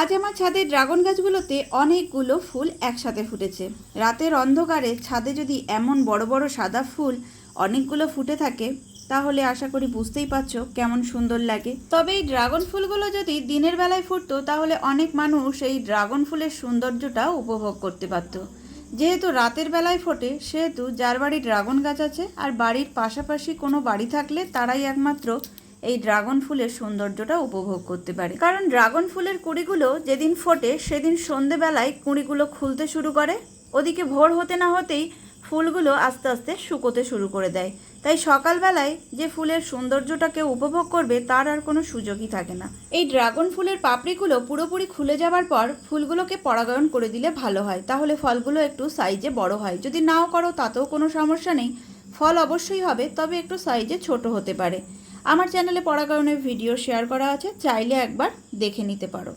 আজ আমার ছাদের ড্রাগন গাছগুলোতে অনেকগুলো ফুল একসাথে ফুটেছে। রাতের অন্ধকারে ছাদে যদি এমন বড় বড় সাদা ফুল অনেকগুলো ফুটে থাকে তাহলে আশা করি বুঝতেই পারছো কেমন সুন্দর লাগে। তবে এই ড্রাগন ফুলগুলো যদি দিনের বেলায় ফুটতো তাহলে অনেক মানুষ এই ড্রাগন ফুলের সৌন্দর্যটা উপভোগ করতে পারত। যেহেতু রাতের বেলায় ফোটে সেহেতু যার বাড়ি ড্রাগন গাছ আছে আর বাড়ির পাশাপাশি কোনো বাড়ি থাকলে তারাই একমাত্র এই ড্রাগন ফুলের সৌন্দর্যটা উপভোগ করতে পারে। কারণ ড্রাগন ফুলের কুঁড়িগুলো যেদিন ফোটে সেদিন সন্ধেবেলায় কুঁড়িগুলো খুলতে শুরু করে, ওদিকে ভোর হতে না হতেই ফুলগুলো আস্তে আস্তে শুকোতে শুরু করে দেয়। তাই সকালবেলায় যে ফুলের সৌন্দর্যটাকে উপভোগ করবে তার আর কোনো সুযোগই থাকে না। এই ড্রাগন ফুলের পাপড়িগুলো পুরোপুরি খুলে যাওয়ার পর ফুলগুলোকে পরাগায়ন করে দিলে ভালো হয়, তাহলে ফলগুলো একটু সাইজে বড় হয়। যদি নাও করো তাতেও কোনো সমস্যা নেই, ফল অবশ্যই হবে, তবে একটু সাইজে ছোট হতে পারে। আমার চ্যানেলে পরাগায়নের ভিডিও শেয়ার করা আছে, চাইলে একবার দেখে নিতে পারো।